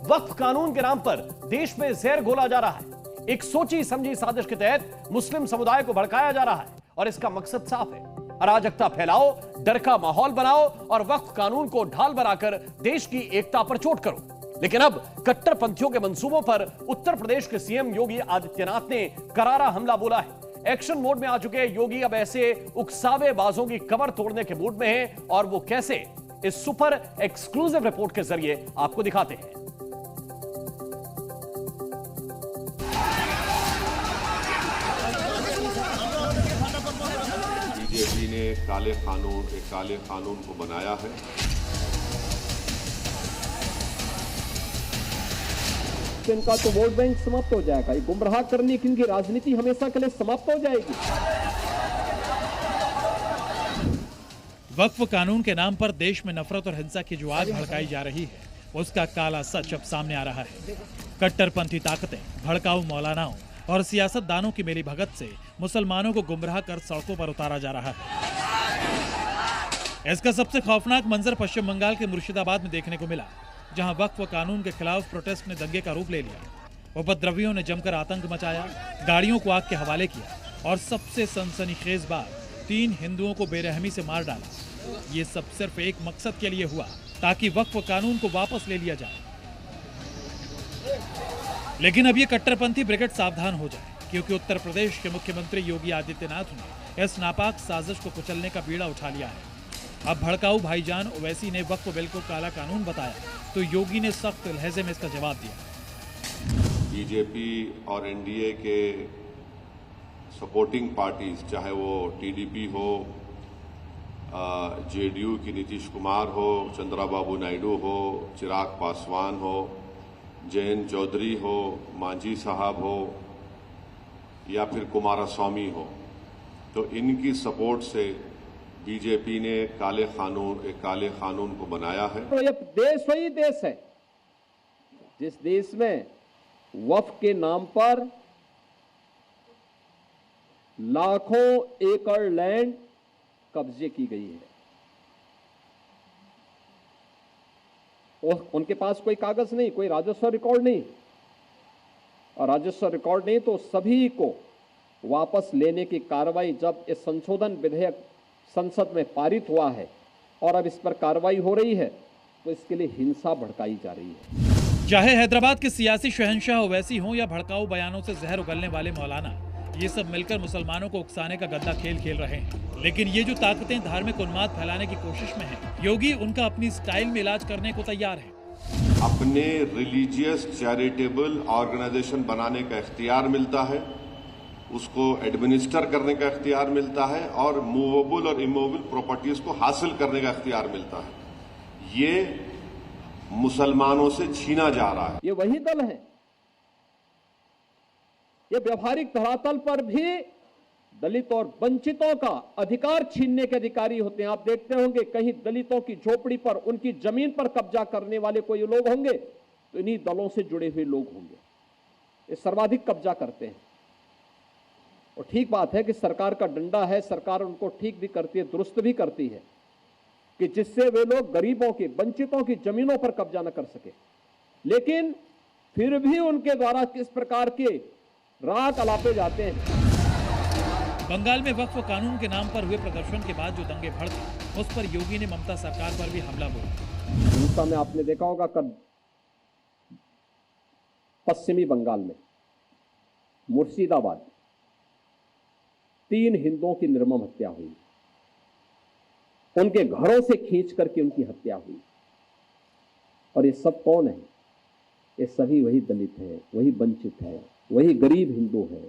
वक्फ कानून के नाम पर देश में जहर घोला जा रहा है। एक सोची समझी साजिश के तहत मुस्लिम समुदाय को भड़काया जा रहा है और इसका मकसद साफ है, अराजकता फैलाओ, डर का माहौल बनाओ और वक्फ कानून को ढाल बनाकर देश की एकता पर चोट करो। लेकिन अब कट्टरपंथियों के मंसूबों पर उत्तर प्रदेश के सीएम योगी आदित्यनाथ ने करारा हमला बोला है। एक्शन मोड में आ चुके योगी अब ऐसे उकसावेबाजों की कमर तोड़ने के मूड में हैं और वो कैसे, इस सुपर एक्सक्लूसिव रिपोर्ट के जरिए आपको दिखाते हैं। बीजेपी ने एक काले कानून को बनाया है। इनका तो वोट बैंक समाप्त हो जाएगा, ये गुमराह करने की इनकी राजनीति हमेशा के लिए समाप्त हो जाएगी। वक्फ कानून के नाम पर देश में नफरत और हिंसा की जो आग भड़काई जा रही है, उसका काला सच अब सामने आ रहा है। कट्टरपंथी ताकतें, भड़काऊ मौलानाओं और सियासतदानों की मिलीभगत से मुसलमानों को गुमराह कर सड़कों पर उतारा जा रहा है। इसका सबसे खौफनाक मंजर पश्चिम बंगाल के मुर्शिदाबाद में देखने को मिला, जहां वक्फ कानून के खिलाफ प्रोटेस्ट ने दंगे का रूप ले लिया। उपद्रवियों ने जमकर आतंक मचाया, गाड़ियों को आग के हवाले किया और सबसे सनसनीखेज बात, 3 हिंदुओं को बेरहमी से मार डाला। ये सब सिर्फ एक मकसद के लिए हुआ, ताकि वक्फ कानून को वापस ले लिया जाए। लेकिन अब ये कट्टरपंथी ब्रिगेड सावधान हो जाए, क्योंकि उत्तर प्रदेश के मुख्यमंत्री योगी आदित्यनाथ ने इस नापाक साजिश को कुचलने का बीड़ा उठा लिया है। अब भड़काऊ भाईजान ओवैसी ने वक्फ बिल को काला कानून बताया, तो योगी ने सख्त लहजे में इसका जवाब दिया। बीजेपी और एनडीए के सपोर्टिंग पार्टीज, चाहे वो टीडीपी हो, जेडीयू की नीतीश कुमार हो, चंद्राबाबू नायडू हो, चिराग पासवान हो, जयंत चौधरी हो, मांझी साहब हो या फिर कुमारस्वामी हो, तो इनकी सपोर्ट से बीजेपी ने एक काले कानून को बनाया है। तो ये देश वही देश है जिस देश में वक्फ के नाम पर लाखों एकड़ लैंड कब्जे की गई है। उनके पास कोई कागज नहीं, कोई राजस्व रिकॉर्ड नहीं, और राजस्व रिकॉर्ड नहीं तो सभी को वापस लेने की कार्रवाई, जब इस संशोधन विधेयक संसद में पारित हुआ है और अब इस पर कार्रवाई हो रही है, तो इसके लिए हिंसा भड़काई जा रही है। चाहे हैदराबाद के सियासी शहंशाह ओवैसी हों या भड़काऊ बयानों से जहर उगलने वाले मौलाना, ये सब मिलकर मुसलमानों को उकसाने का गंदा खेल खेल रहे हैं। लेकिन ये जो ताकतें धार्मिक उन्माद फैलाने की कोशिश में हैं, योगी उनका अपनी स्टाइल में इलाज करने को तैयार है। अपने रिलीजियस चैरिटेबल ऑर्गेनाइजेशन बनाने का इख्तियार मिलता है, उसको एडमिनिस्टर करने का इख्तियार मिलता है और मूवेबल और इमूवेबल प्रॉपर्टीज को हासिल करने का इख्तियार मिलता है। ये मुसलमानों से छीना जा रहा है। ये वही दल है, ये व्यवहारिक धरातल पर भी दलित और वंचितों का अधिकार छीनने के अधिकारी होते हैं। आप देखते होंगे कहीं दलितों की झोपड़ी पर, उनकी जमीन पर कब्जा करने वाले कोई लोग होंगे तो इन्हीं दलों से जुड़े हुए लोग होंगे। ये सर्वाधिक कब्जा करते हैं। और ठीक बात है कि सरकार का डंडा है, सरकार उनको ठीक भी करती है, दुरुस्त भी करती है, कि जिससे वे लोग गरीबों की, वंचितों की जमीनों पर कब्जा न कर सके। लेकिन फिर भी उनके द्वारा किस प्रकार के राग अलापे जाते हैं। बंगाल में वक्फ कानून के नाम पर हुए प्रदर्शन के बाद जो दंगे भड़के, उस पर योगी ने ममता सरकार पर भी हमला बोला। हिंसा में आपने देखा होगा कल पश्चिमी बंगाल में मुर्शिदाबाद 3 हिंदुओं की निर्मम हत्या हुई, उनके घरों से खींच करके उनकी हत्या हुई। और ये सब कौन है? ये सभी वही दलित है, वही वंचित है, वही गरीब हिंदू है,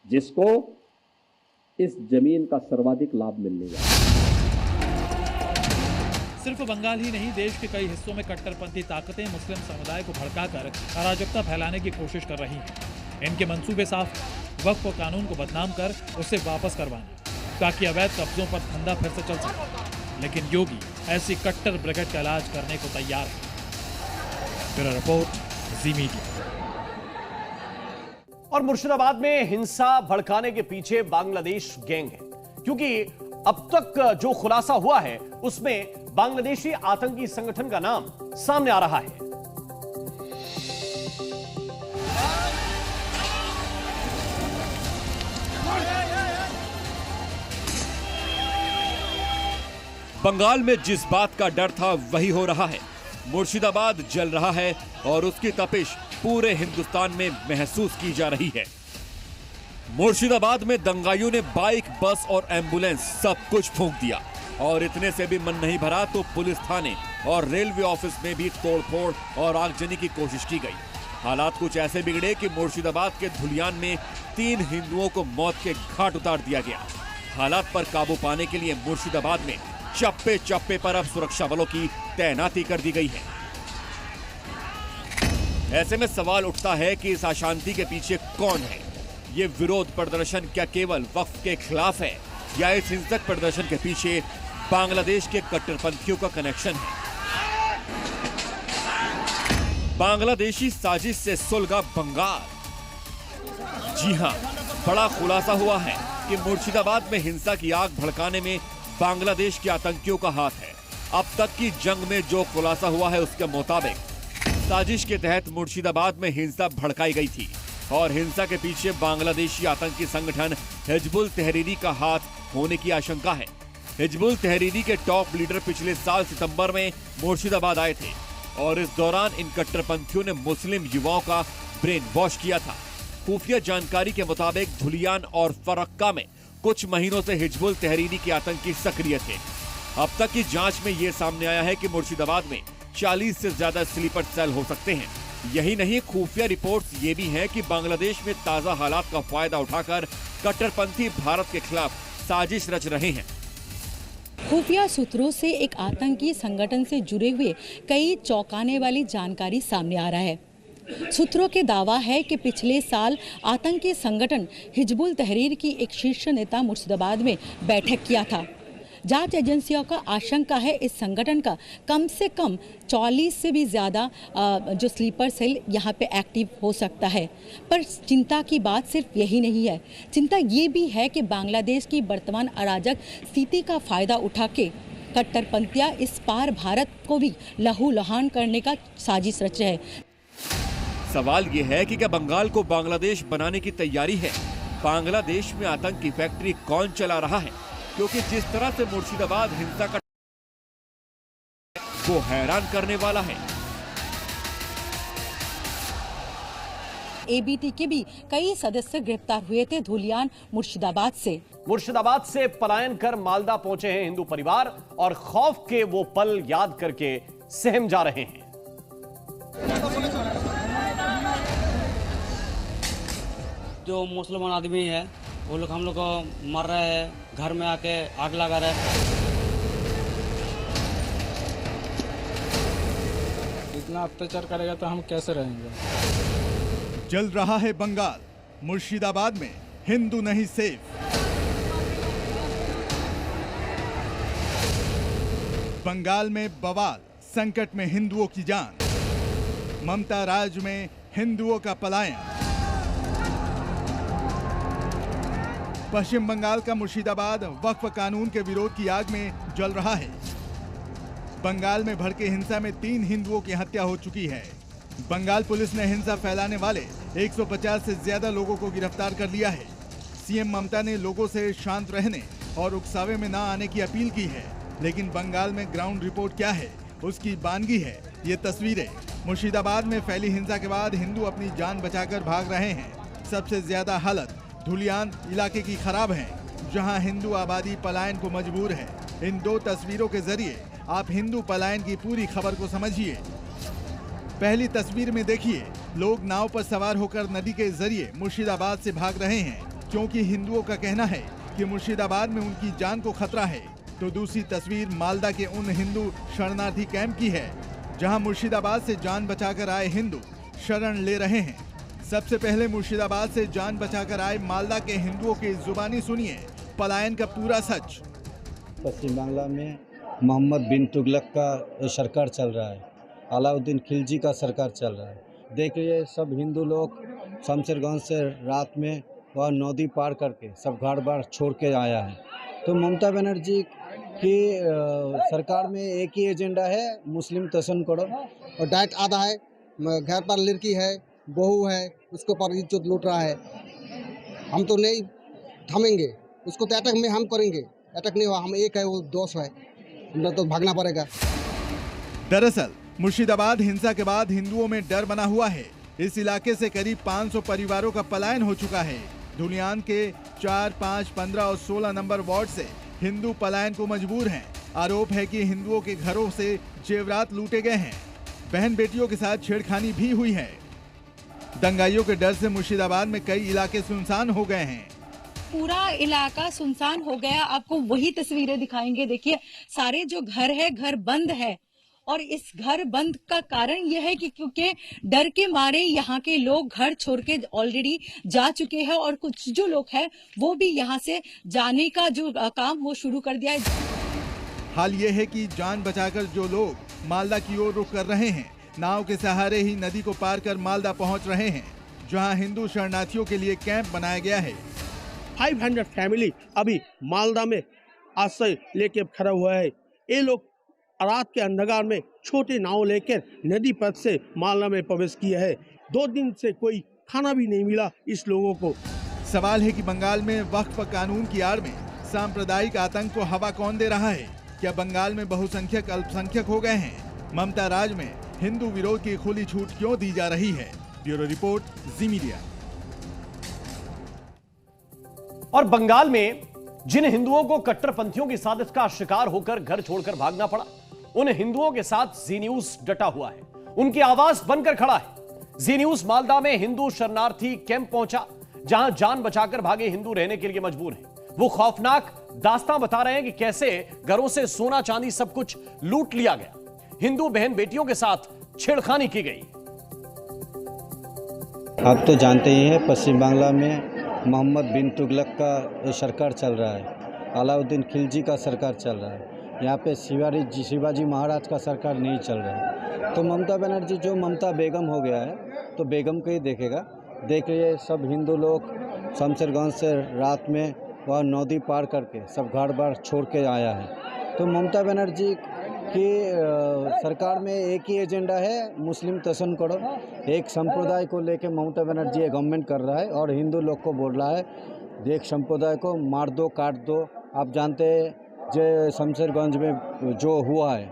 जिसको इस जमीन का सर्वाधिक लाभ मिलने जा रहा है। सिर्फ बंगाल ही नहीं, देश के कई हिस्सों में कट्टरपंथी ताकतें मुस्लिम समुदाय को भड़काकर अराजकता फैलाने की कोशिश कर रही हैं। इनके मंसूबे साफ हैं, वक्फ कानून को बदनाम कर उसे वापस करवाना, ताकि अवैध कब्जों पर धंधा फिर से चल सके। लेकिन योगी ऐसी कट्टर ब्रिगेड का इलाज करने को तैयार है। ब्यूरो रिपोर्ट, जी मीडिया। और मुर्शिदाबाद में हिंसा भड़काने के पीछे बांग्लादेश गैंग है, क्योंकि अब तक जो खुलासा हुआ है उसमें बांग्लादेशी आतंकी संगठन का नाम सामने आ रहा है। बंगाल में जिस बात का डर था वही हो रहा है। मुर्शिदाबाद जल रहा है और उसकी तपिश पूरे हिंदुस्तान में महसूस की जा रही है। मुर्शिदाबाद में दंगाइयों ने बाइक, बस और एम्बुलेंस सब कुछ फूंक दिया और इतने से भी मन नहीं भरा तो पुलिस थाने और रेलवे ऑफिस में भी तोड़फोड़ और आगजनी की कोशिश की गई। हालात कुछ ऐसे बिगड़े कि मुर्शिदाबाद के धुलियान में 3 हिंदुओं को मौत के घाट उतार दिया गया। हालात पर काबू पाने के लिए मुर्शिदाबाद में चप्पे चप्पे पर अब सुरक्षा बलों की तैनाती कर दी गई है। ऐसे में सवाल उठता है कि इस अशांति के पीछे कौन है? ये विरोध प्रदर्शन क्या केवल वक्फ के खिलाफ है या इस हिंसक प्रदर्शन के पीछे बांग्लादेश के कट्टरपंथियों का कनेक्शन है? बांग्लादेशी साजिश से सुलगा बंगाल। जी हां, बड़ा खुलासा हुआ है कि मुर्शिदाबाद में हिंसा की आग भड़काने में बांग्लादेश के आतंकियों का हाथ है। अब तक की जंग में जो खुलासा हुआ है उसके मुताबिक साजिश के तहत मुर्शिदाबाद में हिंसा भड़काई गई थी और हिंसा के पीछे बांग्लादेशी आतंकी संगठन हिजबुल तहरीरी का हाथ होने की आशंका है। हिजबुल तहरीरी के टॉप लीडर पिछले साल सितंबर में मुर्शिदाबाद आए थे और इस दौरान इन कट्टरपंथियों ने मुस्लिम युवाओं का ब्रेन वॉश किया था। खुफिया जानकारी के मुताबिक धुलियान और फरक्का में कुछ महीनों से हिजबुल तहरीरी के आतंकी सक्रिय थे। अब तक की जांच में यह सामने आया है कि मुर्शिदाबाद में 40 से ज्यादा स्लीपर सेल हो सकते हैं। यही नहीं, खुफिया रिपोर्ट्स ये भी हैं कि बांग्लादेश में ताजा हालात का फायदा उठाकर कट्टरपंथी भारत के खिलाफ साजिश रच रहे हैं। खुफिया सूत्रों से एक आतंकी संगठन से जुड़े हुए कई चौंकाने वाली जानकारी सामने आ रहा है। सूत्रों के दावा है कि पिछले साल आतंकी संगठन हिजबुल तहरीर की एक शीर्ष नेता मुर्शिदाबाद में बैठक किया था। जांच एजेंसियों का आशंका है इस संगठन का कम से कम 40 से भी ज़्यादा जो स्लीपर सेल यहाँ पे एक्टिव हो सकता है। पर चिंता की बात सिर्फ यही नहीं है, चिंता ये भी है कि बांग्लादेश की वर्तमान अराजक स्थिति का फ़ायदा उठा के कट्टरपंथियाँ इस पार भारत को भी लहूलुहान करने का साजिश रच रहे हैं। सवाल ये है कि क्या बंगाल को बांग्लादेश बनाने की तैयारी है? बांग्लादेश में आतंक की फैक्ट्री कौन चला रहा है? क्योंकि जिस तरह से मुर्शिदाबाद हिंसा का वो हैरान करने वाला है। एबीटी के भी कई सदस्य गिरफ्तार हुए थे धुलियान मुर्शिदाबाद से। मुर्शिदाबाद से पलायन कर मालदा पहुंचे हैं हिंदू परिवार और खौफ के वो पल याद करके सहम जा रहे हैं। जो मुसलमान आदमी है वो लोग हम लोग को मार रहे हैं, घर में आके आग लगा रहे हैं। इतना अत्याचार करेगा तो हम कैसे रहेंगे? जल रहा है बंगाल, मुर्शिदाबाद में हिंदू नहीं सेफ। बंगाल में बवाल, संकट में हिंदुओं की जान। ममता राज में हिंदुओं का पलायन। पश्चिम बंगाल का मुर्शिदाबाद वक्फ कानून के विरोध की आग में जल रहा है। बंगाल में भड़के हिंसा में 3 हिंदुओं की हत्या हो चुकी है। बंगाल पुलिस ने हिंसा फैलाने वाले 150 से ज्यादा लोगों को गिरफ्तार कर लिया है। सीएम ममता ने लोगों से शांत रहने और उकसावे में न आने की अपील की है, लेकिन बंगाल में ग्राउंड रिपोर्ट क्या है उसकी बानगी है ये तस्वीरें। मुर्शिदाबाद में फैली हिंसा के बाद हिंदू अपनी जान बचाकर भाग रहे हैं। सबसे ज्यादा हालत धुलियान इलाके की खराब है, जहां हिंदू आबादी पलायन को मजबूर है। इन 2 तस्वीरों के जरिए आप हिंदू पलायन की पूरी खबर को समझिए। पहली तस्वीर में देखिए, लोग नाव पर सवार होकर नदी के जरिए मुर्शिदाबाद से भाग रहे हैं, क्योंकि हिंदुओं का कहना है कि मुर्शिदाबाद में उनकी जान को खतरा है। तो दूसरी तस्वीर मालदा के उन हिंदू शरणार्थी कैंप की है, जहां मुर्शिदाबाद से जान बचाकर आए हिंदू शरण ले रहे हैं। सबसे पहले मुर्शिदाबाद से जान बचाकर आए मालदा के हिंदुओं की जुबानी सुनिए पलायन का पूरा सच। पश्चिम बांग्ला में मोहम्मद बिन तुगलक का सरकार चल रहा है, अलाउद्दीन खिलजी का सरकार चल रहा है। देखिए, सब हिंदू लोग शमशेरगंज से रात में वह नदी पार करके सब घर बार छोड़ के आया है। तो ममता बनर्जी कि सरकार में एक ही एजेंडा है, मुस्लिम तसन करो और डाइट आधा है, घर पर लड़की है, बहू है, उसके ऊपर इज्जत लूट रहा है। हम तो नहीं थमेंगे, उसको तो अटैक में हम करेंगे। अटैक नहीं हुआ, हम एक है, वो दोस्त है, हमें तो भागना पड़ेगा। दरअसल मुर्शिदाबाद हिंसा के बाद हिंदुओं में डर बना हुआ है। इस इलाके से करीब 500 परिवारों का पलायन हो चुका है। धुलियान के 4, 5, 15 और 16 नंबर वार्ड से हिंदू पलायन को मजबूर हैं। आरोप है कि हिंदुओं के घरों से जेवरात लूटे गए हैं। बहन बेटियों के साथ छेड़खानी भी हुई है। दंगाइयों के डर से मुर्शिदाबाद में कई इलाके सुनसान हो गए हैं। पूरा इलाका सुनसान हो गया। आपको वही तस्वीरें दिखाएंगे। देखिए, सारे जो घर है, घर बंद है। और इस घर बंद का कारण यह है कि क्योंकि डर के मारे यहाँ के लोग घर छोड़ के ऑलरेडी जा चुके हैं और कुछ जो लोग हैं वो भी यहाँ से जाने का जो काम वो शुरू कर दिया है। हाल ये है कि जान बचाकर जो लोग मालदा की ओर रुख कर रहे हैं, नाव के सहारे ही नदी को पार कर मालदा पहुँच रहे हैं, जहाँ हिंदू शरणार्थियों के लिए कैंप बनाया गया है। 500 फैमिली अभी मालदा में आश्रय लेके खड़ा हुआ है। ये लोग रात के अंधकार में छोटे नाव लेकर नदी पथ से मालदा में प्रवेश किया है। 2 दिन से कोई खाना भी नहीं मिला इस लोगों को। सवाल है कि बंगाल में वक्फ कानून की आड़ में सांप्रदायिक आतंक को हवा कौन दे रहा है? क्या बंगाल में बहुसंख्यक अल्पसंख्यक हो गए हैं? ममता राज में हिंदू विरोध की खुली छूट क्यों दी जा रही है? ब्यूरो रिपोर्ट, जी मीडिया। और बंगाल में जिन हिंदुओं को कट्टरपंथियों की साजिश का शिकार होकर घर छोड़कर भागना पड़ा, उन हिंदुओं के साथ जी न्यूज डटा हुआ है, उनकी आवाज बनकर खड़ा है। जी न्यूज मालदा में हिंदू शरणार्थी कैंप पहुंचा, जहां जान बचाकर भागे हिंदू रहने के लिए मजबूर हैं। वो खौफनाक दास्तां बता रहे हैं कि कैसे घरों से सोना चांदी सब कुछ लूट लिया गया, हिंदू बहन बेटियों के साथ छेड़खानी की गई। आप तो जानते ही हैं, पश्चिम बांग्ला में मोहम्मद बिन तुगलक का सरकार चल रहा है, अलाउद्दीन खिलजी का सरकार चल रहा है। यहाँ पे शिवाजी महाराज का सरकार नहीं चल रहा है। तो ममता बनर्जी जो ममता बेगम हो गया है, तो बेगम को ही देखेगा। देखिए, सब हिंदू लोग शमशेरगंज से रात में वह नदी पार करके सब घर बार छोड़ के आया है। तो ममता बनर्जी की सरकार में एक ही एजेंडा है, मुस्लिम तसन करो। एक संप्रदाय को लेके ममता बनर्जी ये गवर्नमेंट कर रहा है और हिंदू लोग को बोल रहा है एक संप्रदाय को मार दो, काट दो। आप जानते हैं जो शमशेरगंज में जो हुआ है,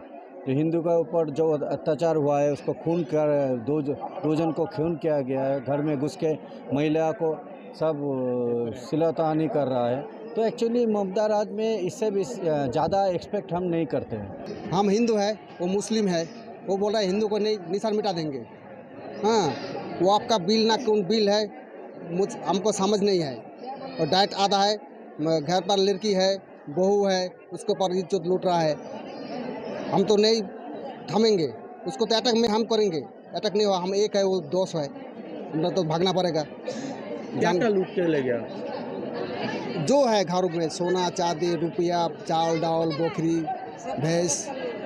तो हिंदू के ऊपर जो अत्याचार हुआ है, उसको खून कर दो जन को खून किया गया है। घर में घुस के महिला को सब सिलतानी कर रहा है। तो एक्चुअली ममता राज में इससे भी ज़्यादा एक्सपेक्ट हम नहीं करते हैं। हम हिंदू है, वो मुस्लिम है, वो बोल रहा है हिंदू को नहीं निशान मिटा देंगे। हाँ, वो आपका बिल ना कौन बिल है, हमको समझ नहीं है। और डाइट आधा है, घर पर लड़की है, बहू है, उसके ऊपर इज्जत लूट रहा है। हम तो नहीं थमेंगे, उसको तो अटैक में हम करेंगे। अटैक नहीं हुआ, हम एक है, वो दोस्त है, हमें तो भागना पड़ेगा। क्या लूट के ले गया? जो है घरों में सोना चांदी रुपया चावल डावल बकरी भैंस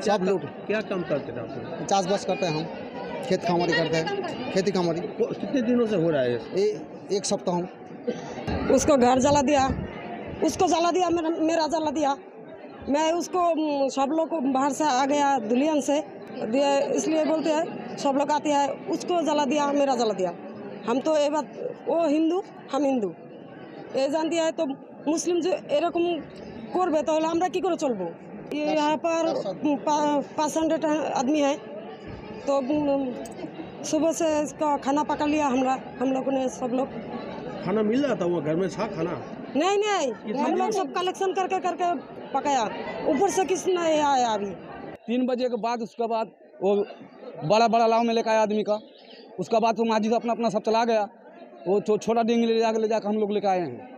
सब लूट। क्या काम करते थे आप? चाष बास करते हैं, हम खेत खामारी करते हैं। खेती खामारी कितने दिनों से हो रहा है? एक सप्ताह। उसको घर जला दिया, उसको जला दिया, मेरा जला दिया। मैं उसको सब लोग को बाहर से आ गया दुलियन से दिया, इसलिए बोलते हैं सब लोग आते हैं। उसको जला दिया, मेरा जला दिया। हम तो ये बात, वो हिंदू हम हिंदू ये जान दिया है। तो मुस्लिम जो एरकम करबे तो हमरा की करे चलबो। ये यहाँ पर 500 आदमी है। तो सुबह से इसका खाना पका लिया हम लोगों ने। सब लोग खाना मिल रहा था, वो घर में था खाना? नहीं, हम लोग सब कलेक्शन करके पकाया। ऊपर से किसी नहीं आया अभी। 3 बजे के बाद उसके बाद वो बड़ा लाव में लेकर आया आदमी का। उसका बाद वो माजी से अपना सब चला गया। वो छोटा डिंगी ले जाकर हम लोग लेकर आए हैं।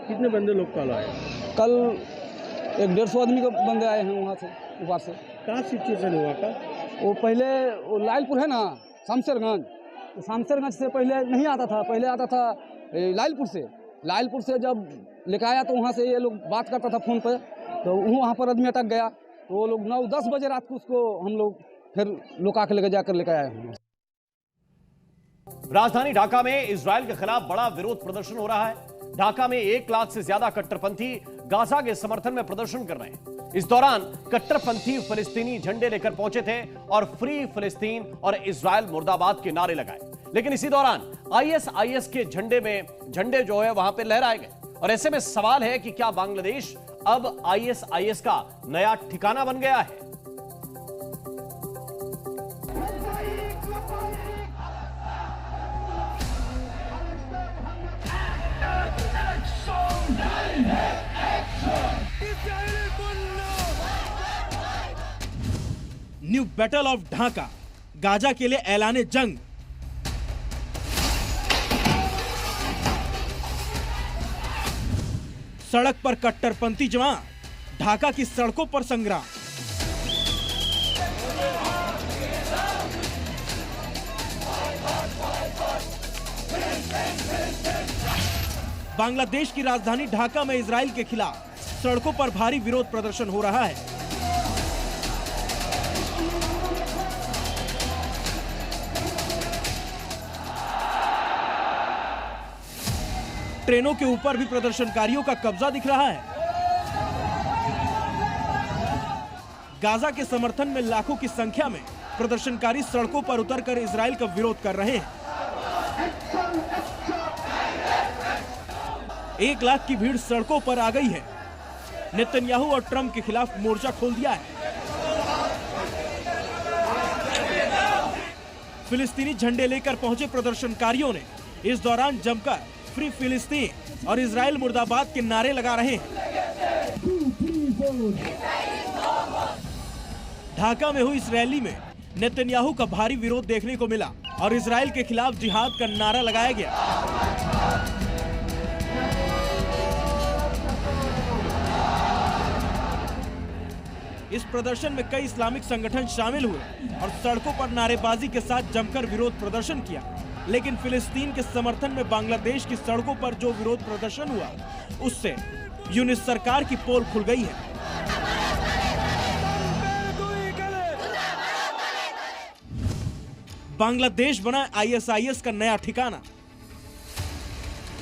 कितने बंदे लोग कल आए? कल 150 आदमी के बंदे आए हैं वहाँ से, ऊपर से। क्या सिचुएशन हुआ था? वो पहले वो लालपुर है ना, शमशेरगंज, तो शमशेरगंज से पहले नहीं आता था। पहले आता था लालपुर से जब लेकर आया तो वहाँ से ये लोग बात करता था फ़ोन पर, तो वहाँ पर आदमी अटक गया। तो वो लोग 9-10 बजे रात को उसको हम लोग फिर लुका के लेकर आए हैं। राजधानी ढाका में इजरायल के खिलाफ बड़ा विरोध प्रदर्शन हो रहा है। ढाका में 1 लाख से ज्यादा कट्टरपंथी गाजा के समर्थन में प्रदर्शन कर रहे हैं। इस दौरान कट्टरपंथी फिलिस्तीनी झंडे लेकर पहुंचे थे और फ्री फिलिस्तीन और इजराइल मुर्दाबाद के नारे लगाए। लेकिन इसी दौरान आईएसआईएस के झंडे जो है वहां पे लहराए गए। और ऐसे में सवाल है कि क्या बांग्लादेश अब आईएसआईएस का नया ठिकाना बन गया है? New battle of Dhaka, Gaza के लिए ऐलाने जंग। सड़क पर कट्टरपंथी जवान, ढाका की सड़कों पर संग्राम। बांग्लादेश की राजधानी ढाका में इजराइल के खिलाफ सड़कों पर भारी विरोध प्रदर्शन हो रहा है। ट्रेनों के ऊपर भी प्रदर्शनकारियों का कब्जा दिख रहा है। गाजा के समर्थन में लाखों की संख्या में प्रदर्शनकारी सड़कों पर उतरकर इजराइल का विरोध कर रहे हैं। 1 लाख की भीड़ सड़कों पर आ गई है। नेतन्याहू और ट्रंप के खिलाफ मोर्चा खोल दिया है। फिलिस्तीनी झंडे लेकर पहुंचे प्रदर्शनकारियों ने इस दौरान जमकर फ्री फिलिस्तीन और इजराइल मुर्दाबाद के नारे लगा रहे हैं। ढाका में हुई इस रैली में नेतन्याहू का भारी विरोध देखने को मिला और इजराइल के खिलाफ जिहाद का नारा लगाया गया। इस प्रदर्शन में कई इस्लामिक संगठन शामिल हुए और सड़कों पर नारेबाजी के साथ जमकर विरोध प्रदर्शन किया। लेकिन फिलिस्तीन के समर्थन में बांग्लादेश की सड़कों पर जो विरोध प्रदर्शन हुआ, उससे यूनिस सरकार की पोल खुल गई है। बांग्लादेश बना आईएसआईएस का नया ठिकाना।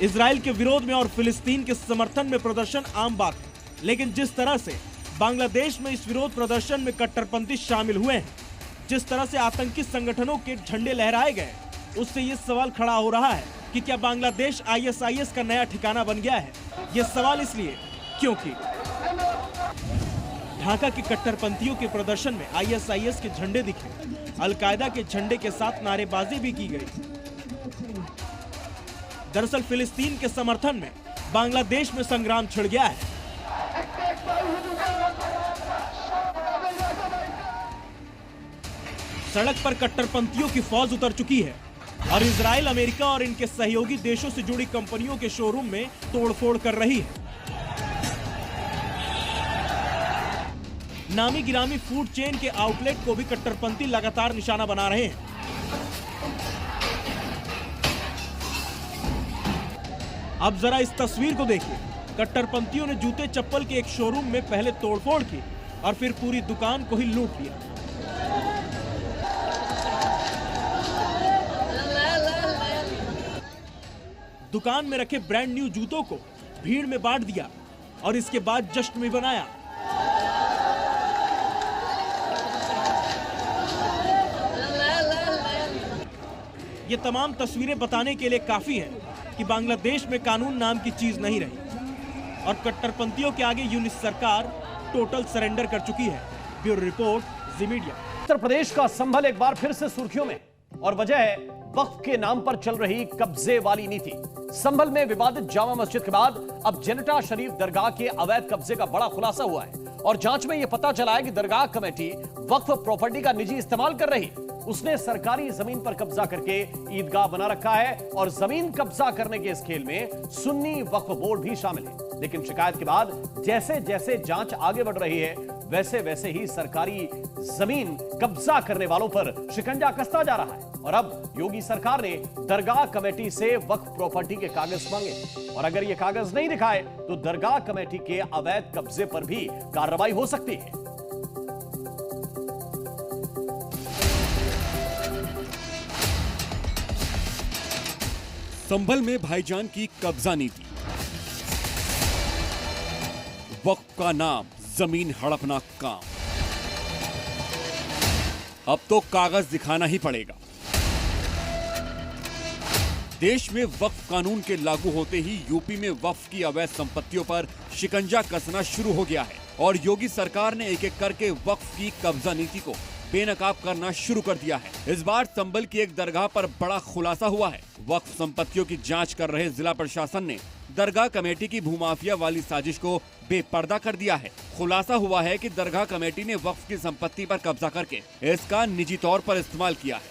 इजराइल के विरोध में और फिलिस्तीन के समर्थन में प्रदर्शन आम बात है, लेकिन जिस तरह से बांग्लादेश में इस विरोध प्रदर्शन में कट्टरपंथी शामिल हुए हैं, जिस तरह से आतंकी संगठनों के झंडे लहराए गए, उससे ये सवाल खड़ा हो रहा है कि क्या बांग्लादेश आईएसआईएस का नया ठिकाना बन गया है। ये सवाल इसलिए क्योंकि ढाका के कट्टरपंथियों के प्रदर्शन में आईएसआईएस के झंडे दिखे, अलकायदा के झंडे के साथ नारेबाजी भी की गई। दरअसल फिलिस्तीन के समर्थन में बांग्लादेश में संग्राम छिड़ गया है। सड़क पर कट्टरपंथियों की फौज उतर चुकी है और इजराइल, अमेरिका और इनके सहयोगी देशों से जुड़ी कंपनियों के शोरूम में तोड़फोड़ कर रही है। नामी गिरामी फूड चेन के आउटलेट को भी कट्टरपंथी लगातार निशाना बना रहे हैं। अब जरा इस तस्वीर को देखिए। कट्टरपंथियों ने जूते चप्पल के एक शोरूम में पहले तोड़फोड़ की और फिर पूरी दुकान को ही लूट लिया। दुकान में रखे ब्रांड न्यू जूतों को भीड़ में बांट दिया और इसके बाद जश्न भी बनाया। ये तमाम तस्वीरें बताने के लिए काफी हैं कि बांग्लादेश में कानून नाम की चीज नहीं रही और कट्टरपंथियों के आगे यूनिस सरकार टोटल सरेंडर कर चुकी है। ब्यूरो रिपोर्ट, जी मीडिया। उत्तर प्रदेश का संभल एक बार फिर से सुर्खियों में और वजह है वक्फ के नाम पर चल रही कब्जे वाली नीति। संभल में विवादित जामा मस्जिद के बाद अब जनता शरीफ दरगाह के अवैध कब्जे का बड़ा खुलासा हुआ है और जांच में यह पता चला है कि दरगाह कमेटी वक्फ प्रॉपर्टी का निजी इस्तेमाल कर रही। उसने सरकारी जमीन पर कब्जा करके ईदगाह बना रखा है और जमीन कब्जा करने के इस खेल में सुन्नी वक्फ बोर्ड भी शामिल है। लेकिन शिकायत के बाद जैसे जैसे जांच आगे बढ़ रही है, वैसे वैसे ही सरकारी जमीन कब्जा करने वालों पर शिकंजा कसता जा रहा है। और अब योगी सरकार ने दरगाह कमेटी से वक्फ प्रॉपर्टी के कागज मांगे और अगर ये कागज नहीं दिखाए तो दरगाह कमेटी के अवैध कब्जे पर भी कार्रवाई हो सकती है। संभल में भाईजान की कब्जा नीति। वक्फ का नाम, जमीन हड़पना काम। अब तो कागज दिखाना ही पड़ेगा। देश में वक्फ कानून के लागू होते ही यूपी में वक्फ की अवैध संपत्तियों पर शिकंजा कसना शुरू हो गया है और योगी सरकार ने एक एक करके वक्फ की कब्जा नीति को बेनकाब करना शुरू कर दिया है। इस बार संभल की एक दरगाह पर बड़ा खुलासा हुआ है। वक्फ संपत्तियों की जांच कर रहे जिला प्रशासन ने दरगाह कमेटी की भूमाफिया वाली साजिश को बेपर्दा कर दिया है। खुलासा हुआ है कि दरगाह कमेटी ने वक्फ की संपत्ति पर कब्जा करके इसका निजी तौर पर इस्तेमाल किया है।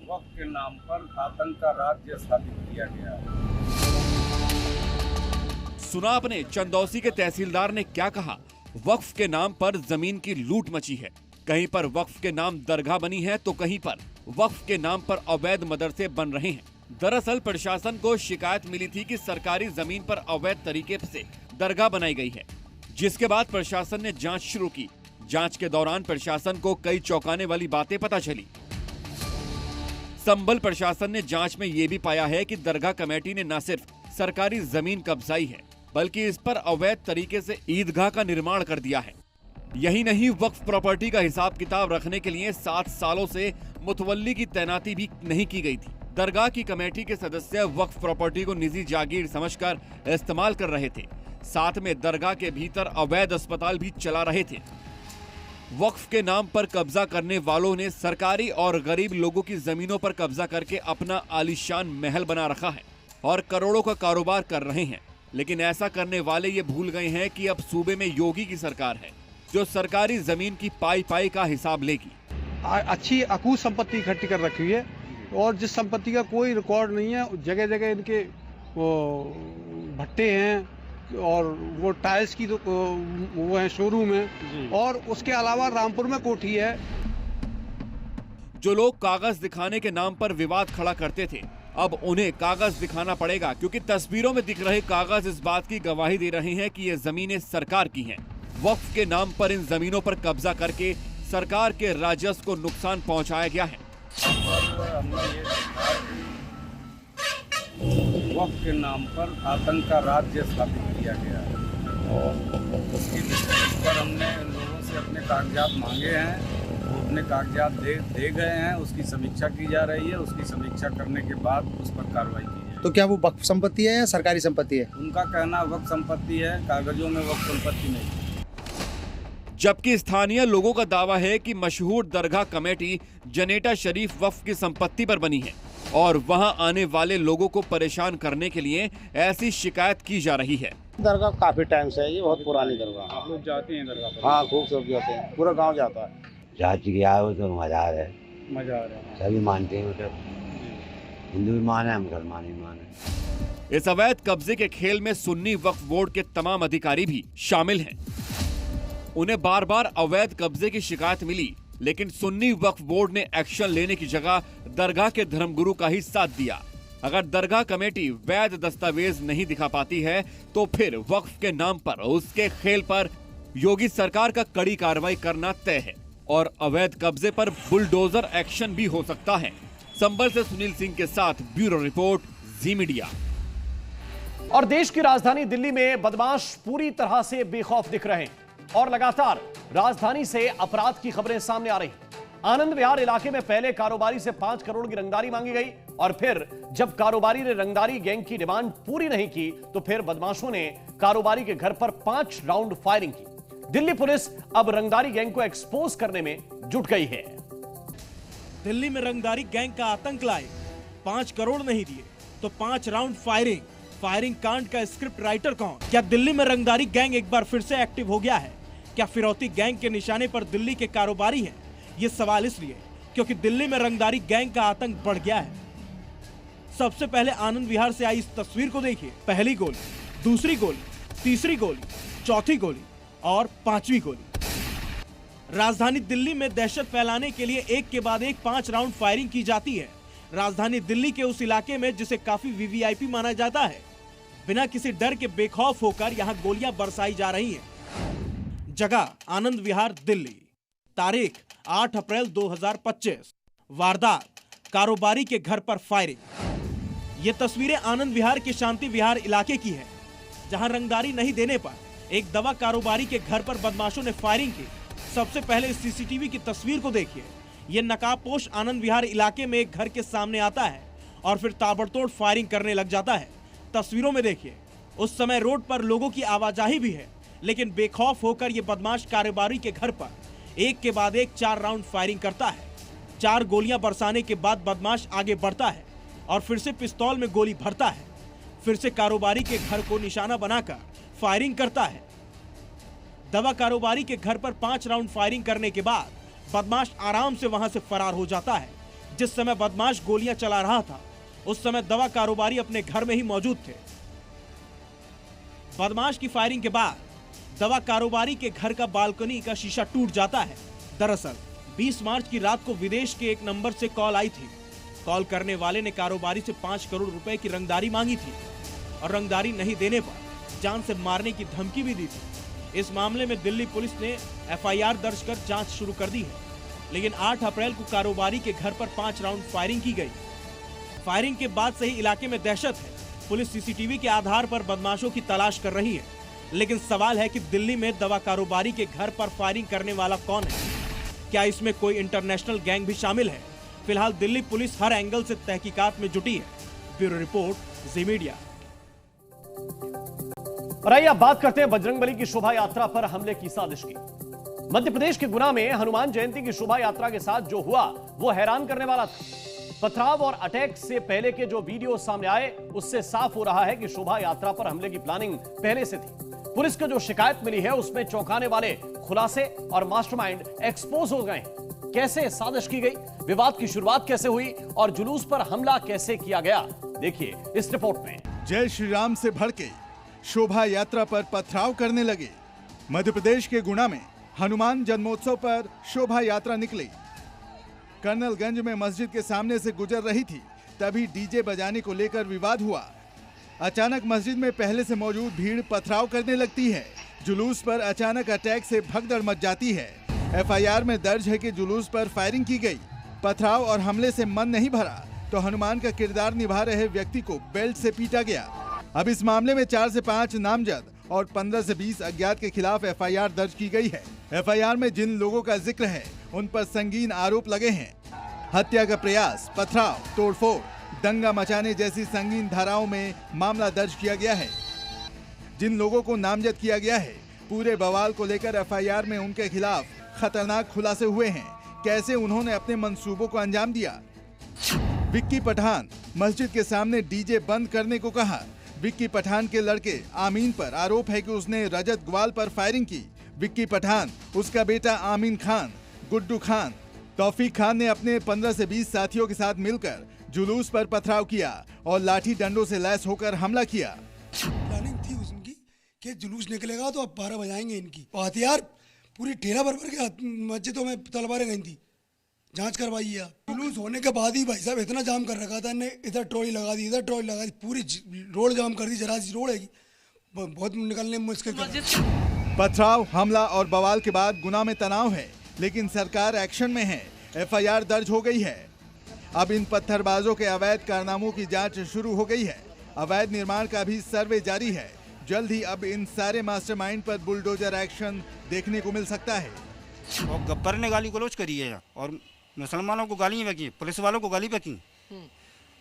वक्फ के नाम पर आतंक का राज्य स्थापित किया गया है। सुना आपने चंदौसी के तहसीलदार ने क्या कहा? वक्फ के नाम पर जमीन की लूट मची है। कहीं पर वक्फ के नाम दरगाह बनी है तो कहीं पर वक्फ के नाम पर अवैध मदरसे बन रहे हैं। दरअसल प्रशासन को शिकायत मिली थी कि सरकारी जमीन पर अवैध तरीके से दरगाह बनाई गई है, जिसके बाद प्रशासन ने जांच शुरू की। जांच के दौरान प्रशासन को कई चौंकाने वाली बातें पता चली। संभल प्रशासन ने जांच में ये भी पाया है कि दरगाह कमेटी ने न सिर्फ सरकारी जमीन कब्जाई है बल्कि इस पर अवैध तरीके से ईदगाह का निर्माण कर दिया है। यही नहीं, वक्फ प्रॉपर्टी का हिसाब किताब रखने के लिए 7 सालों से मुतवल्ली की तैनाती भी नहीं की गई थी। दरगाह की कमेटी के सदस्य वक्फ प्रॉपर्टी को निजी जागीर समझकर इस्तेमाल कर रहे थे। साथ में दरगाह के भीतर अवैध अस्पताल भी चला रहे थे। वक्फ के नाम पर कब्जा करने वालों ने सरकारी और गरीब लोगों की जमीनों पर कब्जा करके अपना आलीशान महल बना रखा है और करोड़ों का कारोबार कर रहे हैं। लेकिन ऐसा करने वाले ये भूल गए हैं कि अब सूबे में योगी की सरकार है जो सरकारी जमीन की पाई का हिसाब लेगी। अच्छी अकूत संपत्ति इकट्ठी कर रखी है और जिस संपत्ति का कोई रिकॉर्ड नहीं है, जगह जगह इनके वो भट्टे हैं और वो टाइल्स की वो है शोरूम है और उसके अलावा रामपुर में कोठी है। जो लोग कागज दिखाने के नाम पर विवाद खड़ा करते थे, अब उन्हें कागज दिखाना पड़ेगा, क्योंकि तस्वीरों में दिख रहे कागज इस बात की गवाही दे रहे हैं कि ये जमीनें सरकार की हैं। वक्फ के नाम पर इन जमीनों पर कब्जा करके सरकार के राजस्व को नुकसान पहुंचाया गया है। वक्फ के नाम पर आतंक का राज्य स्थापित किया गया है और उसकी दृष्टि पर हमने लोगों से अपने कागजात मांगे हैं। वो अपने कागजात दे गए हैं, उसकी समीक्षा की जा रही है। उसकी समीक्षा करने के बाद उस पर कार्रवाई की जाएगी। तो क्या वो वक्फ संपत्ति है या सरकारी संपत्ति है? उनका कहना वक्फ संपत्ति है, कागजों में वक्फ संपत्ति नहीं। जबकि स्थानीय लोगों का दावा है कि मशहूर दरगाह कमेटी जनेटा शरीफ वक्फ की संपत्ति पर बनी है और वहां आने वाले लोगों को परेशान करने के लिए ऐसी शिकायत की जा रही है। दरगाह काफी टाइम से है, ये बहुत पुरानी दरगाह। आप लोग जाते हैं दरगाह पर? हाँ, खूब सब जाते हैं, पूरा गांव जाता है। जहाँ गया हो तो मज़ार है, मज़ार है, सभी मानते हैं, मतलब हिंदू भी माने हैं, मुसलमान भी माने। इस अवैध कब्जे के खेल में सुन्नी वक्फ बोर्ड के तमाम अधिकारी भी शामिल हैं। उन्हें बार बार अवैध कब्जे की शिकायत मिली, लेकिन सुन्नी वक्फ बोर्ड ने एक्शन लेने की जगह दरगाह के धर्मगुरु का ही साथ दिया। अगर दरगाह कमेटी वैध दस्तावेज नहीं दिखा पाती है तो फिर वक्फ के नाम पर उसके खेल पर योगी सरकार का कड़ी कार्रवाई करना तय है और अवैध कब्जे पर बुलडोजर एक्शन भी हो सकता है। संभल से सुनील सिंह के साथ ब्यूरो रिपोर्ट, जी मीडिया। और देश की राजधानी दिल्ली में बदमाश पूरी तरह से बेखौफ दिख रहे हैं और लगातार राजधानी से अपराध की खबरें सामने आ रही हैं। आनंद विहार इलाके में पहले कारोबारी से 5 करोड़ की रंगदारी मांगी गई और फिर जब कारोबारी ने रंगदारी गैंग की डिमांड पूरी नहीं की तो फिर बदमाशों ने कारोबारी के घर पर 5 राउंड फायरिंग की। दिल्ली पुलिस अब रंगदारी गैंग को एक्सपोज करने में जुट गई है। दिल्ली में रंगदारी गैंग का आतंक लाए, 5 करोड़ नहीं दिए तो 5 राउंड फायरिंग। फायरिंग कांड का स्क्रिप्ट राइटर कौन? क्या दिल्ली में रंगदारी गैंग एक बार फिर से एक्टिव हो गया है? क्या फिरौती गैंग के निशाने पर दिल्ली के कारोबारी हैं? ये सवाल इसलिए क्योंकि दिल्ली में रंगदारी गैंग का आतंक बढ़ गया है। सबसे पहले आनंद विहार से आई इस तस्वीर को देखिए। पहली गोली, दूसरी गोली, तीसरी गोली, चौथी गोली और 5वीं गोली। राजधानी दिल्ली में दहशत फैलाने के लिए एक के बाद एक 5 राउंड फायरिंग की जाती है। राजधानी दिल्ली के उस इलाके में जिसे काफी वीवीआईपी माना जाता है, बिना किसी डर के बेखौफ होकर यहां गोलियां बरसाई जा रही हैं। जगह आनंद विहार दिल्ली, तारीख 8 अप्रैल 2025। वारदात कारोबारी के घर पर फायरिंग। ये तस्वीरें आनंद विहार के शांति विहार इलाके की है, जहां रंगदारी नहीं देने पर एक दवा कारोबारी के घर पर बदमाशों ने फायरिंग की। सबसे पहले इस सीसीटीवी की तस्वीर को देखिए। ये नकाबपोश आनंद विहार इलाके में एक घर के सामने आता है और फिर ताबड़तोड़ फायरिंग करने लग जाता है। तस्वीरों में देखिए, उस समय रोड पर लोगों की आवाजाही भी है, लेकिन बेखौफ होकर ये बदमाश कारोबारी के घर पर एक के बाद एक 4 राउंड फायरिंग करता है। 4 गोलियां बरसाने के बाद बदमाश आगे बढ़ता है और फिर से पिस्तौल में गोली भरता है। फिर से कारोबारी के घर को निशाना बनाकर फायरिंग करता है। दवा कारोबारी के घर पर 5 राउंड फायरिंग करने के बाद बदमाश आराम से वहां से फरार हो जाता है। जिस समय बदमाश गोलियां चला रहा था, उस समय दवा कारोबारी अपने घर में ही मौजूद थे। बदमाश की फायरिंग के बाद दवा कारोबारी के घर का बालकनी का शीशा टूट जाता है। दरअसल 20 मार्च की रात को विदेश के एक नंबर से कॉल आई थी। कॉल करने वाले ने कारोबारी से 5 करोड़ रुपए की रंगदारी मांगी थी और रंगदारी नहीं देने पर जान से मारने की धमकी भी दी थी। इस मामले में दिल्ली पुलिस ने FIR दर्ज कर जांच शुरू कर दी है, लेकिन 8 अप्रैल को कारोबारी के घर पर 5 राउंड फायरिंग की गई। फायरिंग के बाद से ही इलाके में दहशत है। पुलिस CCTV के आधार पर बदमाशों की तलाश कर रही है, लेकिन सवाल है कि दिल्ली में दवा कारोबारी के घर पर फायरिंग करने वाला कौन है? क्या इसमें कोई इंटरनेशनल गैंग भी शामिल है? फिलहाल दिल्ली पुलिस हर एंगल से तहकीकात में जुटी है। ब्यूरो रिपोर्ट, जी मीडिया। और आइए अब बात करते हैं बजरंगबली की शोभा यात्रा पर हमले की साजिश की। मध्य प्रदेश के गुना में हनुमान जयंती की शोभा यात्रा के साथ जो हुआ वो हैरान करने वाला था। पथराव और अटैक से पहले के जो वीडियो सामने आए, उससे साफ हो रहा है कि शोभा यात्रा पर हमले की प्लानिंग पहले से थी। पुलिस को जो शिकायत मिली है उसमें चौंकाने वाले खुलासे और मास्टरमाइंड एक्सपोज हो गए हैं। कैसे साजिश की गई, विवाद की शुरुआत कैसे हुई और जुलूस पर हमला कैसे किया गया, देखिए इस रिपोर्ट में। जय श्री राम से भड़के शोभा यात्रा पर पथराव करने लगे। मध्य प्रदेश के गुना में हनुमान जन्मोत्सव पर शोभा यात्रा निकली। कर्नलगंज में मस्जिद के सामने से गुजर रही थी, तभी डीजे बजाने को लेकर विवाद हुआ। अचानक मस्जिद में पहले से मौजूद भीड़ पथराव करने लगती है। जुलूस पर अचानक अटैक से भगदड़ मच जाती है। FIR में दर्ज है कि जुलूस पर फायरिंग की गई। पथराव और हमले से मन नहीं भरा तो हनुमान का किरदार निभा रहे व्यक्ति को बेल्ट से पीटा गया। अब इस मामले में 4 से 5 नामजद और 15 से 20 अज्ञात के खिलाफ FIR दर्ज की गई है। FIR में जिन लोगों का जिक्र है उन पर संगीन आरोप लगे हैं। हत्या का प्रयास, पथराव, तोड़फोड़, दंगा मचाने जैसी संगीन धाराओं में मामला दर्ज किया गया है। जिन लोगों को नामजद किया गया है, पूरे बवाल को लेकर FIR में उनके खिलाफ खतरनाक खुलासे हुए हैं। कैसे उन्होंने अपने मंसूबों को अंजाम दिया। विक्की पठान मस्जिद के सामने डीजे बंद करने को कहा। विक्की पठान के लड़के आमीन पर आरोप है कि उसने रजत ग्वाल पर फायरिंग की। विक्की पठान, उसका बेटा आमीन खान, गुड्डू खान, तौफीक खान ने अपने 15 से 20 साथियों के साथ मिलकर जुलूस पर पथराव किया और लाठी डंडों से लैस होकर हमला किया। प्लानिंग थी उनकी कि जुलूस निकलेगा तो अब 12 बजाएंगे इनकी। हथियार पूरी ठेला भर के मस्जिदों में तलवारें गई थी। जांच करवाइए आप। जुलूस होने के बाद ही भाई साहब इतना जाम कर रखा था, इन्हें इधर ट्रॉली लगा दी, इधर ट्रॉली लगा दी, पूरी रोड जाम कर दी। जरा सी रोड है, बहुत निकलने में मुश्किल। पथराव, हमला और बवाल के बाद गुना में तनाव है, लेकिन सरकार एक्शन में है। FIR दर्ज हो गई है। अब इन पत्थरबाजों के अवैध कारनामों की जांच शुरू हो गई है। अवैध निर्माण का भी सर्वे जारी है। जल्द ही अब इन सारे मास्टरमाइंड पर बुलडोजर एक्शन देखने को मिल सकता है। और गब्बर ने गाली गलौज करी है और मुसलमानों को गाली बकी, पुलिस वालों को गाली बकी।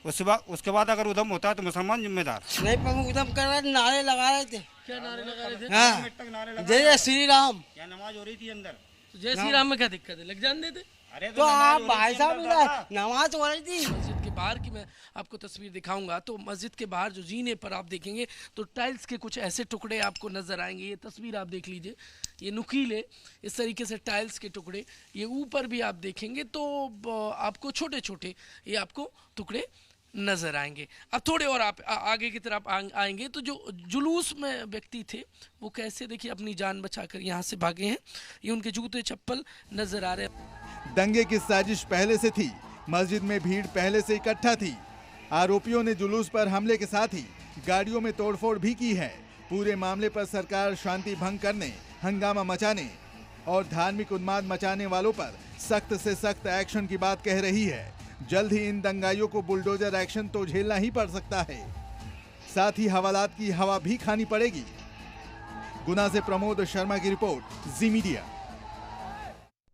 उसके बाद अगर उधम होता है तो मुसलमान जिम्मेदार नहीं। उधम कर रहे, नारे लगा रहे थे। क्या नारे लगा रहे थे? हाँ, जय श्री राम। क्या नमाज हो रही थी अंदर? जय श्री राम में क्या दिक्कत है, लग जान देते। अरे तो आप भाई साहब नमाज हो रही थी। मस्जिद के बाहर की मैं आपको तस्वीर दिखाऊंगा तो मस्जिद के बाहर जो जीने पर आप देखेंगे तो टाइल्स के कुछ ऐसे टुकड़े आपको नजर आएंगे। ये तस्वीर आप देख लीजिए, ये नुकीले इस तरीके से टाइल्स के टुकड़े। ये ऊपर भी आप देखेंगे तो आपको छोटे छोटे ये आपको टुकड़े नजर आएंगे। अब थोड़े और आप आगे की तरफ आएंगे तो जो जुलूस में व्यक्ति थे वो कैसे देखिए अपनी जान बचाकर यहाँ से भागे हैं। ये उनके जूते चप्पल नजर आ रहे हैं। दंगे की साजिश पहले से थी। मस्जिद में भीड़ पहले से इकट्ठा थी। आरोपियों ने जुलूस पर हमले के साथ ही गाड़ियों में तोड़फोड़ भी की है। पूरे मामले पर सरकार शांति भंग करने, हंगामा मचाने और धार्मिक उन्माद मचाने वालों पर सख्त से सख्त एक्शन की बात कह रही है। जल्द ही इन दंगाइयों को बुलडोजर एक्शन तो झेलना ही पड़ सकता है, साथ ही हवालात की हवा भी खानी पड़ेगी। गुना से प्रमोद शर्मा की रिपोर्ट, जी मीडिया।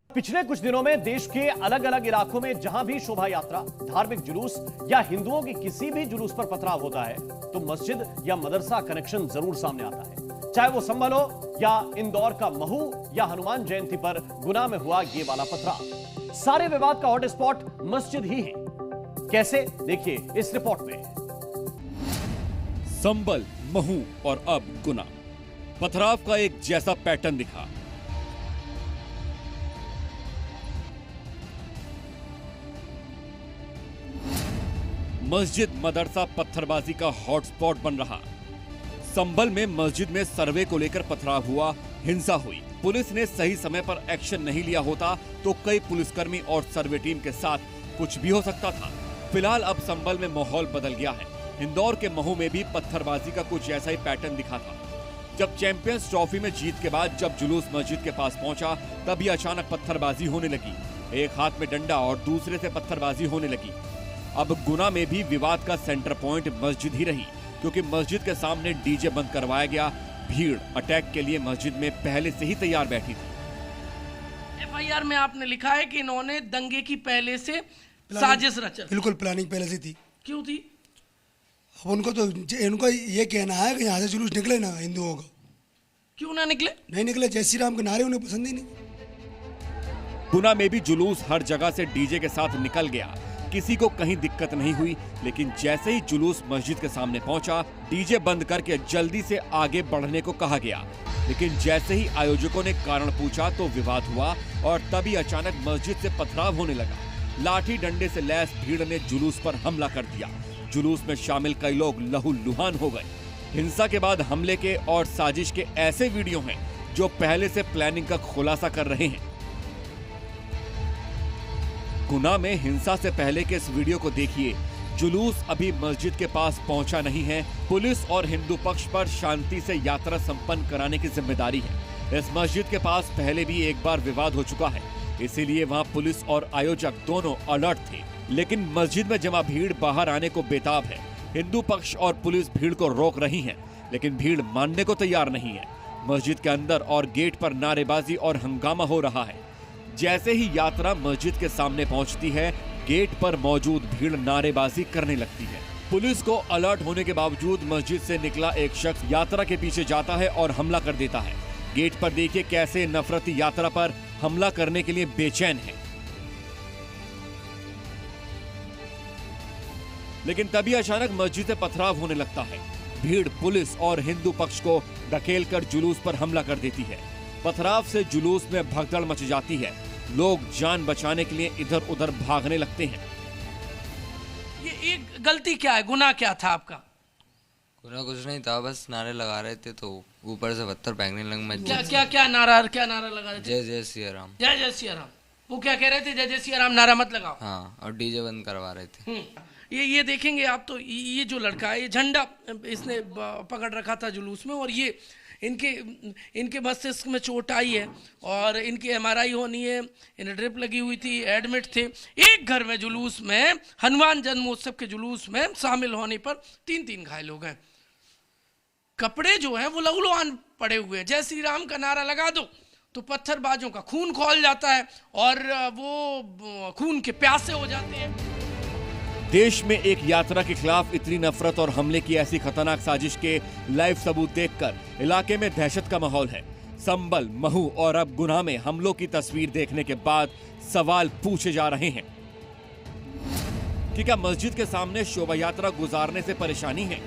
पिछले कुछ दिनों में देश के अलग अलग इलाकों में जहां भी शोभा यात्रा, धार्मिक जुलूस या हिंदुओं की किसी भी जुलूस पर पथराव होता है तो मस्जिद या मदरसा कनेक्शन जरूर सामने आता है। चाहे वो संभल हो या इंदौर का महू या हनुमान जयंती पर गुना में हुआ ये वाला पथराव, सारे विवाद का हॉटस्पॉट मस्जिद ही है। कैसे, देखिए इस रिपोर्ट में। संभल, महू और अब गुना, पथराव का एक जैसा पैटर्न दिखा। मस्जिद मदरसा पत्थरबाजी का हॉटस्पॉट बन रहा। संभल में मस्जिद में सर्वे को लेकर पथराव हुआ, हिंसा हुई। पुलिस ने सही समय पर एक्शन नहीं लिया होता तो कई पुलिसकर्मी और सर्वे टीम के साथ कुछ भी हो सकता था। फिलहाल अब संभल में माहौल बदल गया है। इंदौर के महू में भी पत्थरबाजी का कुछ ऐसा ही पैटर्न दिखा था। जब चैंपियंस ट्रॉफी में जीत के बाद जब जुलूस मस्जिद के पास पहुंचा तभी अचानक पत्थरबाजी होने लगी। एक हाथ में डंडा और दूसरे से पत्थरबाजी होने लगी। अब गुना में भी विवाद का सेंटर पॉइंट मस्जिद ही रही, क्योंकि मस्जिद के सामने डीजे बंद करवाया गया। भीड़ अटैक के लिए मस्जिद में पहले से ही तैयार बैठी थी। एफआईआर में आपने लिखा है कि इन्होंने दंगे की पहले से साजिश रचा। बिल्कुल प्लानिंग पहले से थी। क्यों थी? अब उनको ये कहना है कि यहाँ से जुलूस निकले ना हिंदुओं का। क्यों ना निकले? नहीं निकले, जय श्री राम के नारे उन्हें पसंद ही नहीं। गुना में भी जुलूस हर जगह से डीजे के साथ निकल गया। किसी को कहीं दिक्कत नहीं हुई, लेकिन जैसे ही जुलूस मस्जिद के सामने पहुंचा, डीजे बंद करके जल्दी से आगे बढ़ने को कहा गया। लेकिन जैसे ही आयोजकों ने कारण पूछा तो विवाद हुआ और तभी अचानक मस्जिद से पथराव होने लगा। लाठी डंडे से लैस भीड़ ने जुलूस पर हमला कर दिया। जुलूस में शामिल कई लोग लहूलुहान हो गए। हिंसा के बाद हमले के और साजिश के ऐसे वीडियो हैं जो पहले से प्लानिंग का खुलासा कर रहे हैं। गुना में हिंसा से पहले के इस वीडियो को देखिए। जुलूस अभी मस्जिद के पास पहुंचा नहीं है। पुलिस और हिंदू पक्ष पर शांति से यात्रा संपन्न कराने की जिम्मेदारी है। इस मस्जिद के पास पहले भी एक बार विवाद हो चुका है, इसीलिए वहां पुलिस और आयोजक दोनों अलर्ट थे। लेकिन मस्जिद में जमा भीड़ बाहर आने को बेताब है। हिंदू पक्ष और पुलिस भीड़ को रोक रही है, लेकिन भीड़ मानने को तैयार नहीं है। मस्जिद के अंदर और गेट पर नारेबाजी और हंगामा हो रहा है। जैसे ही यात्रा मस्जिद के सामने पहुंचती है, गेट पर मौजूद भीड़ नारेबाजी करने लगती है। पुलिस को अलर्ट होने के बावजूद मस्जिद से निकला एक शख्स यात्रा के पीछे जाता है और हमला कर देता है। गेट पर देखिए कैसे नफरती यात्रा पर हमला करने के लिए बेचैन है। लेकिन तभी अचानक मस्जिद से पथराव होने लगता है। भीड़ पुलिस और हिंदू पक्ष को धकेलकर जुलूस पर हमला कर देती है। पथराव से जुलूस में भगदड़ मच जाती है। लोग जान बचाने के लिए इधर उधर भागने लगते हैं। ये एक गलती क्या है, गुनाह क्या था आपका? गुनाह कुछ नहीं था, बस नारे लगा रहे थे तो ऊपर से पत्थर फेंकने लगे। क्या नारा लगा रहे थे? जय जय सिया राम। जय जय सिया राम। वो क्या कह रहे थे? जय जय सिया राम नारा मत लगाओ। हाँ, और डीजे बंद करवा रहे थे। ये देखेंगे आप तो ये जो लड़का है, ये झंडा इसने पकड़ रखा था जुलूस में, और ये इनके मस्तिष्क में चोट आई है और इनकी MRI होनी है। इन्हें ड्रिप लगी हुई थी, एडमिट थे। एक घर में जुलूस में, हनुमान जन्मोत्सव के जुलूस में शामिल होने पर 3 घायल हो गए। कपड़े जो हैं वो लहूलुहान पड़े हुए हैं। जय श्री राम का नारा लगा दो तो पत्थरबाजों का खून खौल जाता है और वो खून के प्यासे हो जाते हैं। देश में एक यात्रा के खिलाफ इतनी नफरत और हमले की ऐसी खतरनाक साजिश के लाइव सबूत देखकर इलाके में दहशत का माहौल है। संभल, महू और अब गुना में हमलों की तस्वीर देखने के बाद सवाल पूछे जा रहे हैं कि क्या मस्जिद के सामने शोभा यात्रा गुजारने से परेशानी है?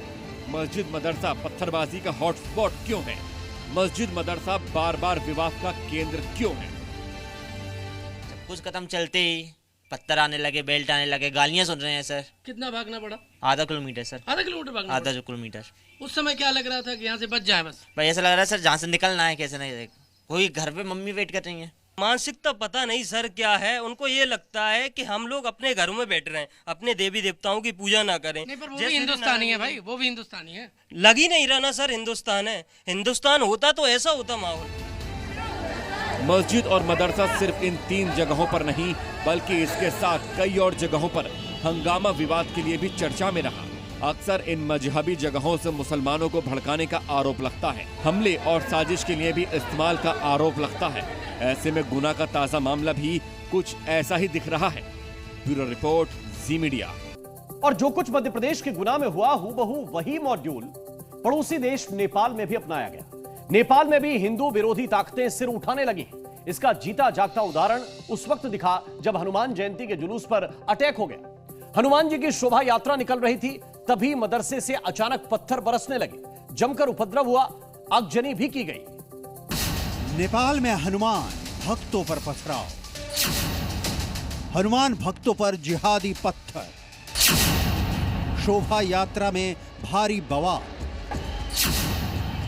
मस्जिद मदरसा पत्थरबाजी का हॉटस्पॉट क्यों है? मस्जिद मदरसा बार बार विवाद का केंद्र क्यों है? कुछ कदम चलते ही पत्थर आने लगे, बेल्ट आने लगे, गालियां सुन रहे हैं सर। कितना भागना पड़ा? आधा किलोमीटर सर। आधा किलोमीटर भागना? आधा किलोमीटर। उस समय क्या लग रहा था कि यहाँ से बच जाए बस? भाई ऐसा लग रहा है सर जहाँ से निकलना है कैसे नहीं, कोई घर पे मम्मी वेट कर रही है। मानसिकता पता नहीं सर क्या है, उनको ये लगता है कि हम लोग अपने घरों में बैठ रहे हैं, अपने देवी देवताओं की पूजा ना करें। नहीं, पर वो भी हिंदुस्तानी है भाई, वो भी हिंदुस्तानी है। लग ही नहीं रहा ना सर हिंदुस्तान है। हिंदुस्तान होता तो ऐसा होता माहौल। मस्जिद और मदरसा सिर्फ इन 3 जगहों पर नहीं बल्कि इसके साथ कई और जगहों पर हंगामा विवाद के लिए भी चर्चा में रहा। अक्सर इन मजहबी जगहों से मुसलमानों को भड़काने का आरोप लगता है, हमले और साजिश के लिए भी इस्तेमाल का आरोप लगता है। ऐसे में गुना का ताजा मामला भी कुछ ऐसा ही दिख रहा है। ब्यूरो रिपोर्ट, जी मीडिया। और जो कुछ मध्य प्रदेश के गुना में हुआ हूबहू वही मॉड्यूल पड़ोसी देश नेपाल में भी अपनाया गया। नेपाल में भी हिंदू विरोधी ताकतें सिर उठाने लगी। इसका जीता जागता उदाहरण उस वक्त दिखा जब हनुमान जयंती के जुलूस पर अटैक हो गया। हनुमान जी की शोभा यात्रा निकल रही थी, तभी मदरसे से अचानक पत्थर बरसने लगे। जमकर उपद्रव हुआ, आगजनी भी की गई। नेपाल में हनुमान भक्तों पर पथराव, हनुमान भक्तों पर जिहादी पत्थर, शोभा यात्रा में भारी बवाल,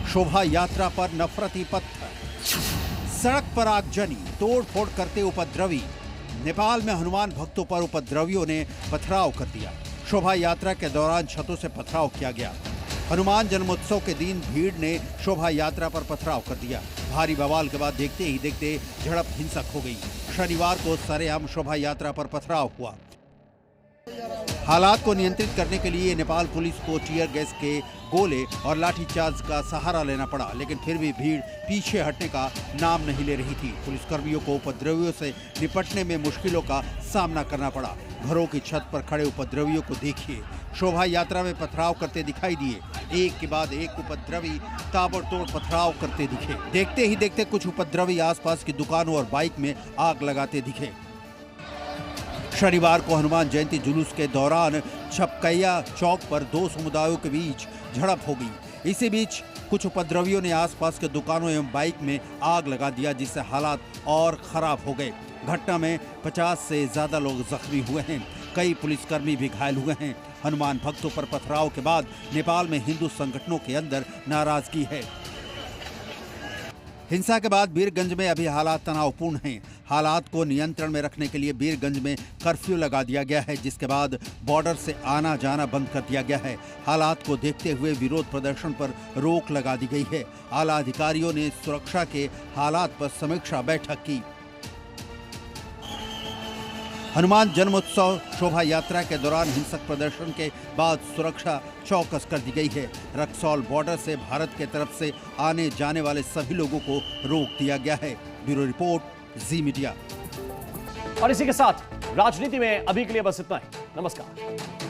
शोभा यात्रा पर नफरती पत्थर, सड़क पर आगजनी, तोड़फोड़ करते उपद्रवी। नेपाल में हनुमान भक्तों पर उपद्रवियों ने पथराव कर दिया। शोभा यात्रा के दौरान छतों से पथराव किया गया। हनुमान जन्मोत्सव के दिन भीड़ ने शोभा यात्रा पर पथराव कर दिया। भारी बवाल के बाद देखते ही देखते झड़प हिंसक हो गई। शनिवार को सरेआम शोभा यात्रा पर पथराव हुआ। हालात को नियंत्रित करने के लिए नेपाल पुलिस को टीयर गैस के गोले और लाठीचार्ज का सहारा लेना पड़ा, लेकिन फिर भी भीड़ पीछे हटने का नाम नहीं ले रही थी। पुलिसकर्मियों को उपद्रवियों से निपटने में मुश्किलों का सामना करना पड़ा। घरों की छत पर खड़े उपद्रवियों को देखिए, शोभा यात्रा में पथराव करते दिखाई दिए। एक के बाद एक उपद्रवी ताबड़तोड़ पथराव करते दिखे। देखते ही देखते कुछ उपद्रवी आसपास की दुकानों और बाइक में आग लगाते दिखे। शनिवार को हनुमान जयंती जुलूस के दौरान छपकैया चौक पर 2 समुदायों के बीच झड़प हो गई। इसी बीच कुछ उपद्रवियों ने आसपास के दुकानों एवं बाइक में आग लगा दिया, जिससे हालात और खराब हो गए। घटना में 50 से ज्यादा लोग जख्मी हुए हैं। कई पुलिसकर्मी भी घायल हुए हैं। हनुमान भक्तों पर पथराव के बाद नेपाल में हिंदू संगठनों के अंदर नाराजगी है। हिंसा के बाद वीरगंज में अभी हालात तनावपूर्ण हैं। हालात को नियंत्रण में रखने के लिए वीरगंज में कर्फ्यू लगा दिया गया है, जिसके बाद बॉर्डर से आना जाना बंद कर दिया गया है। हालात को देखते हुए विरोध प्रदर्शन पर रोक लगा दी गई है। आला अधिकारियों ने सुरक्षा के हालात पर समीक्षा बैठक की। हनुमान जन्मोत्सव शोभा यात्रा के दौरान हिंसक प्रदर्शन के बाद सुरक्षा चौकस कर दी गई है। रक्सौल बॉर्डर से भारत के तरफ से आने जाने वाले सभी लोगों को रोक दिया गया है। ब्यूरो रिपोर्ट, जी मीडिया। और इसी के साथ राजनीति में अभी के लिए बस इतना ही। नमस्कार।